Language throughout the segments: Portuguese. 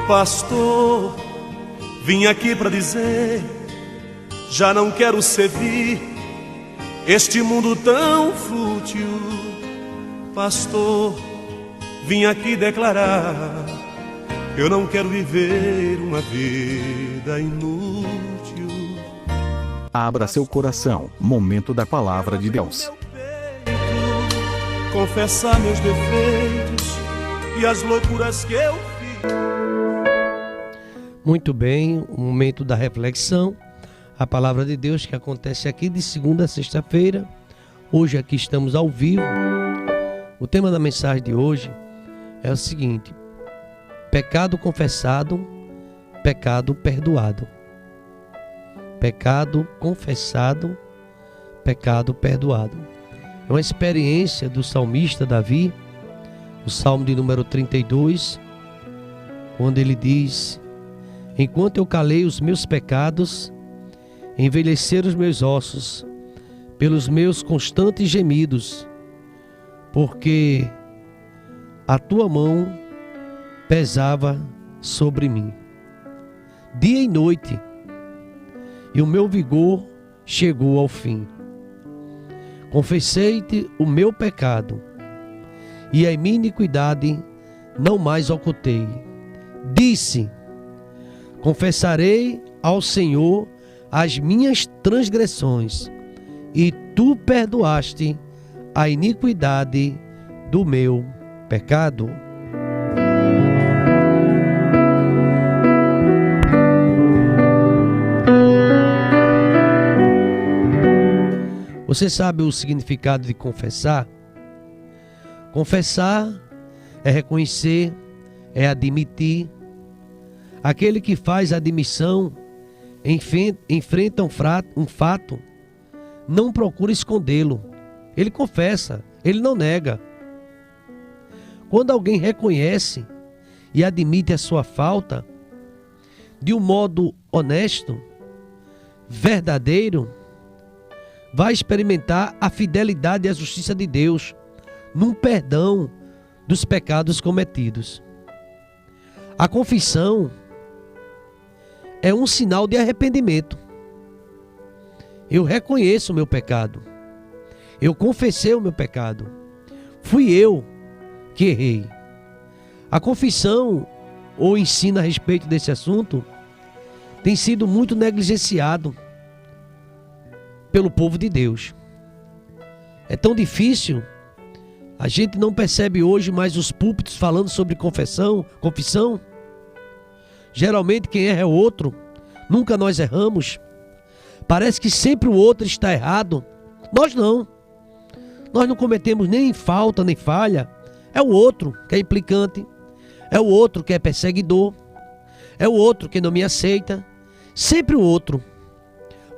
Pastor, vim aqui para dizer, já não quero servir este mundo tão fútil. Pastor, vim aqui declarar, eu não quero viver uma vida inútil. Abra seu coração, momento da palavra de Deus. Confessar meus defeitos e as loucuras que eu fiz. Muito bem, o momento da reflexão, a palavra de Deus que acontece aqui de segunda a sexta-feira. Hoje aqui estamos ao vivo. O tema da mensagem de hoje é o seguinte: pecado confessado, pecado perdoado. Pecado confessado, pecado perdoado. É uma experiência do salmista Davi, o Salmo de número 32, onde ele diz: enquanto eu calei os meus pecados, envelheceram os meus ossos, pelos meus constantes gemidos, porque a tua mão pesava sobre mim, dia e noite, e o meu vigor chegou ao fim. Confessei-te o meu pecado, e a minha iniquidade não mais ocultei. Disse: confessarei ao Senhor as minhas transgressões, e tu perdoaste a iniquidade do meu pecado. Você sabe o significado de confessar? Confessar é reconhecer, é admitir. Aquele que faz admissão enfrenta um fato, não procura escondê-lo. Ele confessa, ele não nega. Quando alguém reconhece e admite a sua falta de um modo honesto, verdadeiro, vai experimentar a fidelidade e a justiça de Deus num perdão dos pecados cometidos. A confissão é um sinal de arrependimento. Eu reconheço o meu pecado. Eu confessei o meu pecado. Fui eu que errei. A confissão ou ensino a respeito desse assunto tem sido muito negligenciado pelo povo de Deus. É tão difícil, a gente não percebe hoje mais os púlpitos falando sobre confissão. Geralmente quem erra é o outro, nunca nós erramos. Parece que sempre o outro está errado. Nós não cometemos nem falta nem falha. É o outro que é implicante, é o outro que é perseguidor, é o outro que não me aceita. Sempre o outro.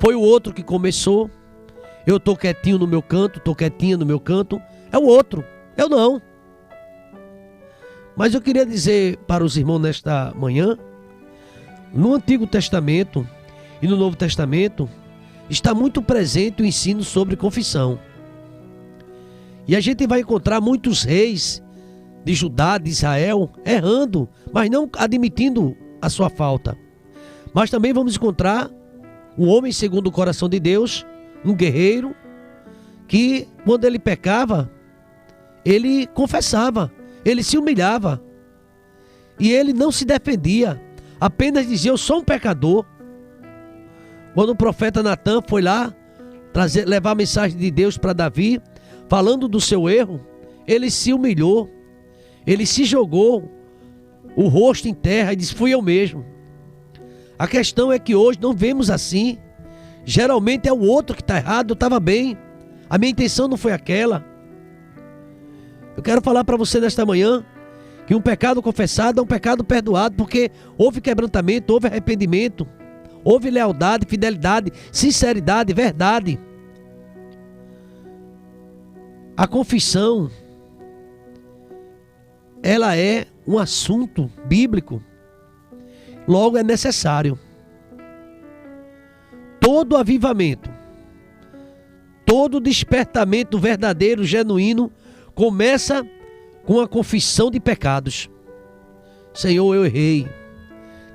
Foi o outro que começou. Eu estou quietinho no meu canto, estou quietinha no meu canto. É o outro, eu não. Mas eu queria dizer para os irmãos nesta manhã, no Antigo Testamento e no Novo Testamento, está muito presente o ensino sobre confissão. E a gente vai encontrar muitos reis de Judá, de Israel, errando, mas não admitindo a sua falta. Mas também vamos encontrar um homem segundo o coração de Deus, um guerreiro, que quando ele pecava, ele confessava, ele se humilhava. E ele não se defendia, apenas dizia: eu sou um pecador. Quando o profeta Natan foi lá levar a mensagem de Deus para Davi, falando do seu erro, ele se humilhou, ele se jogou o rosto em terra e disse: fui eu mesmo. A questão é que hoje não vemos assim. Geralmente é o outro que está errado, eu estava bem. A minha intenção não foi aquela. Eu quero falar para você nesta manhã que um pecado confessado é um pecado perdoado, porque houve quebrantamento, houve arrependimento, houve lealdade, fidelidade, sinceridade, verdade. A confissão, ela é um assunto bíblico. Logo é necessário. Todo avivamento, todo despertamento verdadeiro, genuíno, começa com a confissão de pecados. Senhor, eu errei.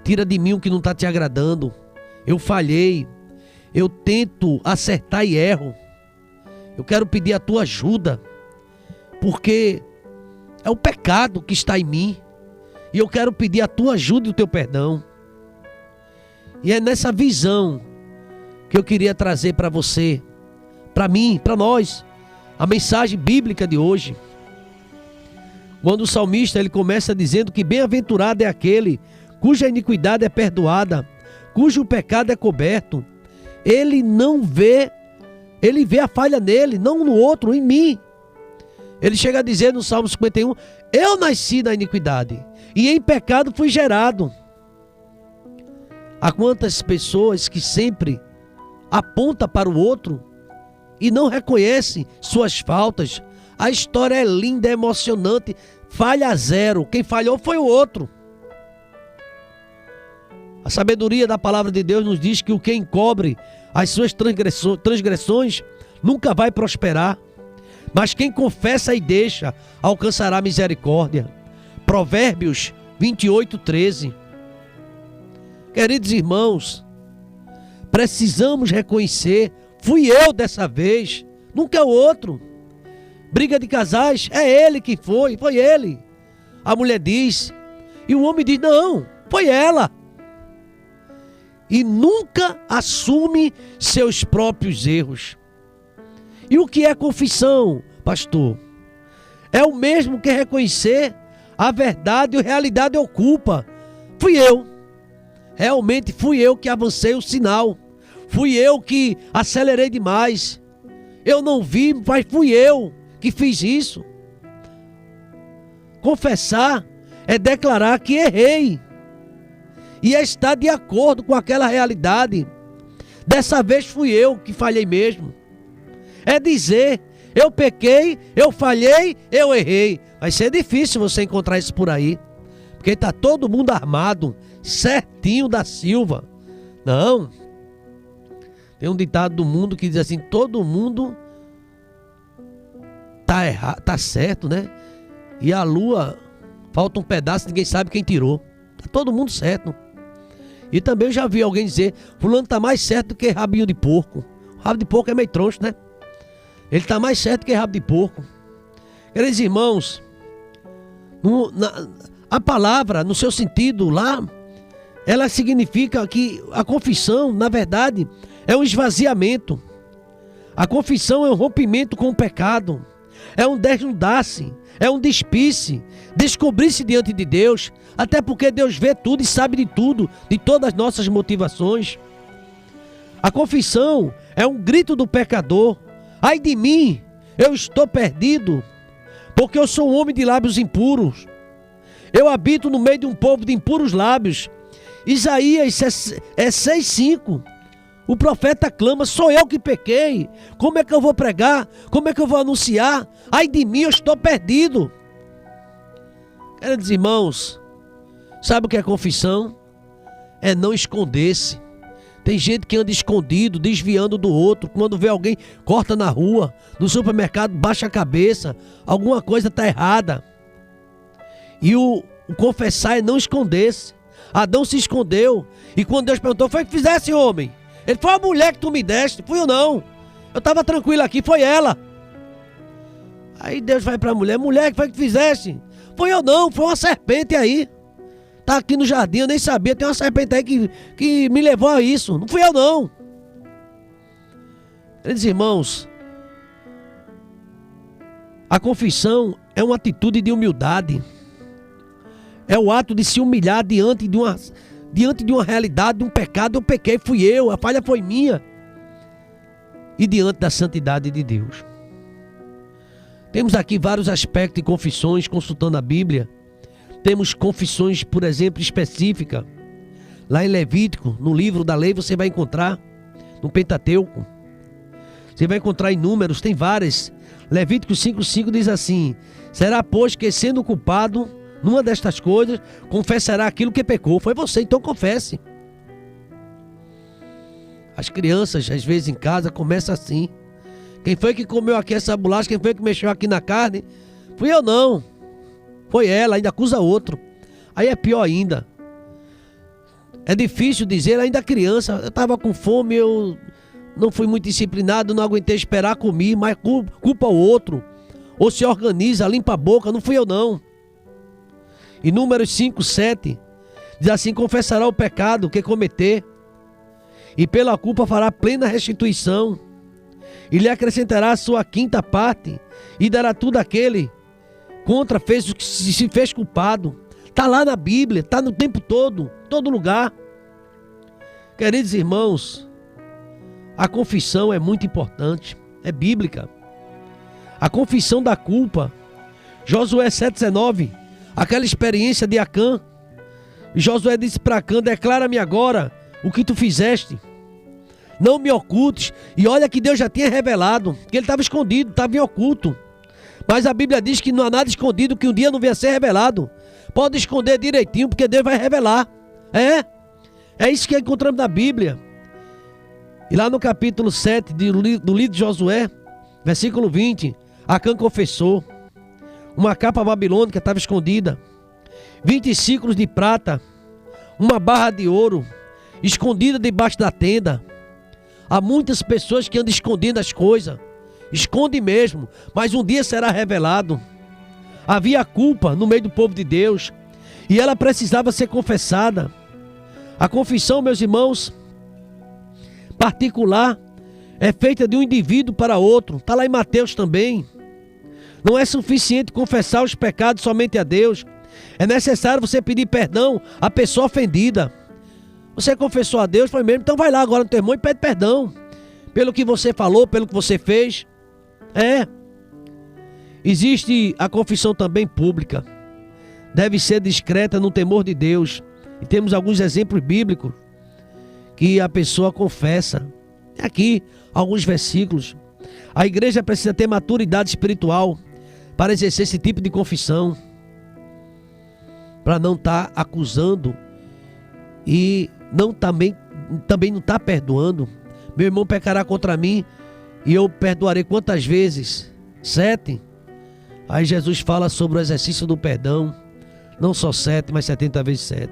Tira de mim o que não está te agradando. Eu falhei. Eu tento acertar e erro. Eu quero pedir a tua ajuda, porque é o pecado que está em mim. E eu quero pedir a tua ajuda e o teu perdão. E é nessa visão que eu queria trazer para você, para mim, para nós, a mensagem bíblica de hoje. Quando o salmista ele começa dizendo que bem-aventurado é aquele cuja iniquidade é perdoada, cujo pecado é coberto. Ele não vê, ele vê a falha nele, não no outro, em mim. Ele chega a dizer no Salmo 51, eu nasci na iniquidade e em pecado fui gerado. Há quantas pessoas que sempre apontam para o outro e não reconhecem suas faltas. A história é linda, é emocionante, falha zero. Quem falhou foi o outro. A sabedoria da palavra de Deus nos diz que o que encobre as suas transgressões nunca vai prosperar. Mas quem confessa e deixa alcançará misericórdia. Provérbios 28:13. Queridos irmãos, precisamos reconhecer, fui eu dessa vez, nunca é o outro. Briga de casais, é ele que foi ele. A mulher diz, e o homem diz, não, foi ela. E nunca assume seus próprios erros. E o que é confissão, pastor? É o mesmo que reconhecer a verdade e a realidade oculpa. Fui eu. Realmente fui eu que avancei o sinal. Fui eu que acelerei demais. Eu não vi, mas fui eu que fiz isso. Confessar é declarar que errei. E é estar de acordo com aquela realidade. Dessa vez fui eu que falhei mesmo. É dizer, eu pequei, eu falhei, eu errei. Vai ser difícil você encontrar isso por aí. Porque está todo mundo armado, certinho da Silva. Não. Tem um ditado do mundo que diz assim, todo mundo tá errado, tá certo, né? E a lua, falta um pedaço, ninguém sabe quem tirou. Tá todo mundo certo. E também eu já vi alguém dizer, fulano tá mais certo do que rabinho de porco. O rabo de porco é meio troncho, né? Ele tá mais certo que rabo de porco. Queridos irmãos, a palavra, no seu sentido lá, ela significa que a confissão, na verdade, é um esvaziamento. A confissão é um rompimento com o pecado. É um desnudar-se, é um despir-se, descobrir-se diante de Deus, até porque Deus vê tudo e sabe de tudo, de todas as nossas motivações. A confissão é um grito do pecador, ai de mim, eu estou perdido, porque eu sou um homem de lábios impuros, eu habito no meio de um povo de impuros lábios. Isaías 6:5. O profeta clama, sou eu que pequei, como é que eu vou pregar, como é que eu vou anunciar, ai de mim, eu estou perdido. Queridos irmãos, sabe o que é confissão? É não esconder-se. Tem gente que anda escondido, desviando do outro, quando vê alguém, corta na rua, no supermercado, baixa a cabeça, alguma coisa está errada. E o confessar é não esconder-se. Adão se escondeu, e quando Deus perguntou, foi o que fizesse, homem? Ele foi a mulher que tu me deste, fui eu não. Eu estava tranquilo aqui, foi ela. Aí Deus vai para a mulher, mulher, que foi que fizeste? Foi eu não, foi uma serpente aí. Tá aqui no jardim, eu nem sabia, tem uma serpente aí que me levou a isso. Não fui eu não. Queridos irmãos, a confissão é uma atitude de humildade. É o ato de se humilhar diante de uma realidade, de um pecado. Eu pequei, fui eu, a falha foi minha. E diante da santidade de Deus. Temos aqui vários aspectos de confissões, consultando a Bíblia. Temos confissões, por exemplo, específicas. Lá em Levítico, no livro da lei, você vai encontrar, no Pentateuco. Você vai encontrar em Números, tem várias. Levítico 5:5 diz assim, será, pois, que sendo culpado numa destas coisas, confessará aquilo que pecou. Foi você, então confesse. As crianças, às vezes em casa, começam assim. Quem foi que comeu aqui essa bolacha? Quem foi que mexeu aqui na carne? Fui eu não. Foi ela, ainda acusa outro. Aí é pior ainda. É difícil dizer, ainda criança, eu estava com fome, eu não fui muito disciplinado, não aguentei esperar comer, mas culpa o outro. Ou se organiza, limpa a boca, não fui eu não. Em Números 5, 7, diz assim: confessará o pecado que cometer, e pela culpa fará plena restituição, e lhe acrescentará a sua quinta parte, e dará tudo àquele contra fez o que se fez culpado. Está lá na Bíblia, está no tempo todo lugar. Queridos irmãos, a confissão é muito importante, é bíblica. A confissão da culpa, Josué 7,19, aquela experiência de Acã. Josué disse para Acã: declara-me agora o que tu fizeste, não me ocultes. E olha que Deus já tinha revelado, que ele estava escondido, estava em oculto. Mas a Bíblia diz que não há nada escondido que um dia não venha a ser revelado. Pode esconder direitinho, porque Deus vai revelar. É isso que encontramos na Bíblia. E lá no capítulo 7 do livro de Josué, versículo 20, Acã confessou: uma capa babilônica estava escondida, 20 ciclos de prata, uma barra de ouro, escondida debaixo da tenda. Há muitas pessoas que andam escondendo as coisas, esconde mesmo, mas um dia será revelado. Havia culpa no meio do povo de Deus, e ela precisava ser confessada. A confissão, meus irmãos, particular, é feita de um indivíduo para outro. Está lá em Mateus também. Não é suficiente confessar os pecados somente a Deus. É necessário você pedir perdão à pessoa ofendida. Você confessou a Deus, foi mesmo, então vai lá agora no teu irmão e pede perdão pelo que você falou, pelo que você fez. Existe a confissão também pública. Deve ser discreta no temor de Deus. E temos alguns exemplos bíblicos que a pessoa confessa. Aqui, alguns versículos. A igreja precisa ter maturidade espiritual para exercer esse tipo de confissão, para não estar acusando e também não estar perdoando. Meu irmão pecará contra mim e eu perdoarei quantas vezes? 7. Aí Jesus fala sobre o exercício do perdão, não só 7, mas 70 vezes 7.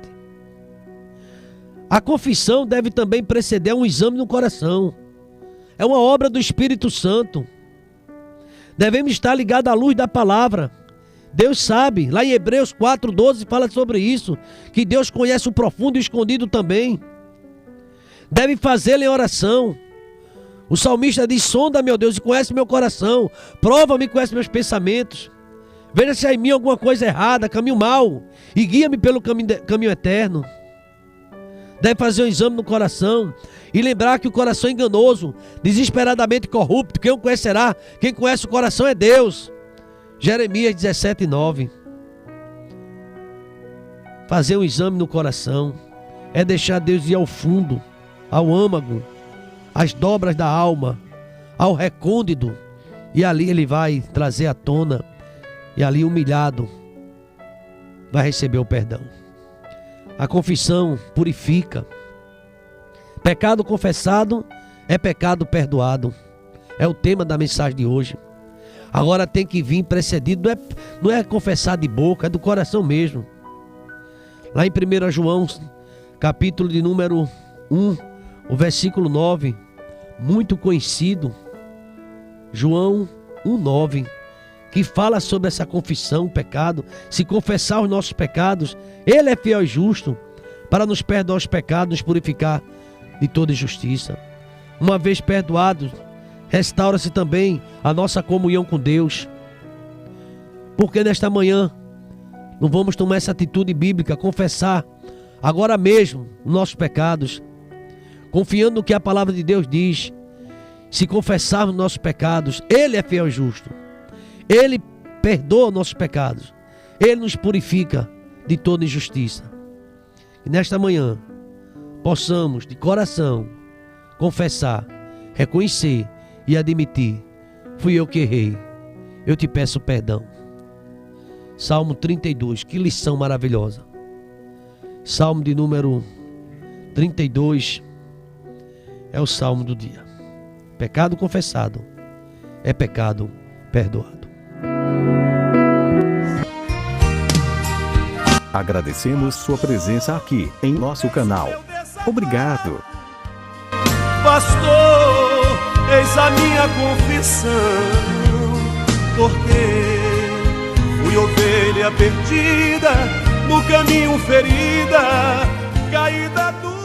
A confissão deve também preceder um exame no coração. É uma obra do Espírito Santo. Devemos estar ligados à luz da palavra. Deus sabe, lá em Hebreus 4,12 fala sobre isso, que Deus conhece o profundo e o escondido também. Deve fazê-lo em oração. O salmista diz: sonda, meu Deus, e conhece meu coração, prova-me e conhece meus pensamentos. Veja se há em mim alguma coisa errada, caminho mau, e guia-me pelo caminho eterno. Deve fazer um exame no coração e lembrar que o coração é enganoso, desesperadamente corrupto, quem o conhecerá? Quem conhece o coração é Deus. Jeremias 17,9. Fazer um exame no coração é deixar Deus ir ao fundo, ao âmago, às dobras da alma, ao recôndito, e ali ele vai trazer à tona, e ali humilhado vai receber o perdão. A confissão purifica. Pecado confessado é pecado perdoado. É o tema da mensagem de hoje. Agora tem que vir precedido, não é confessar de boca, é do coração mesmo. Lá em 1 João, capítulo de número 1, o versículo 9, muito conhecido, João 1,9, que fala sobre essa confissão, pecado. Se confessar os nossos pecados, Ele é fiel e justo para nos perdoar os pecados, nos purificar de toda injustiça. Uma vez perdoados, restaura-se também a nossa comunhão com Deus. Porque nesta manhã não vamos tomar essa atitude bíblica, confessar agora mesmo os nossos pecados, confiando no que a palavra de Deus diz. Se confessarmos nossos pecados, Ele é fiel e justo. Ele perdoa nossos pecados. Ele nos purifica de toda injustiça. E nesta manhã, possamos de coração confessar, reconhecer e admitir: fui eu que errei, eu te peço perdão. Salmo 32, que lição maravilhosa. Salmo de número 32 é o salmo do dia. Pecado confessado é pecado perdoado. Agradecemos sua presença aqui em nosso canal. Obrigado. Pastor, eis a minha confissão, porque fui ovelha perdida, no caminho ferida, caída do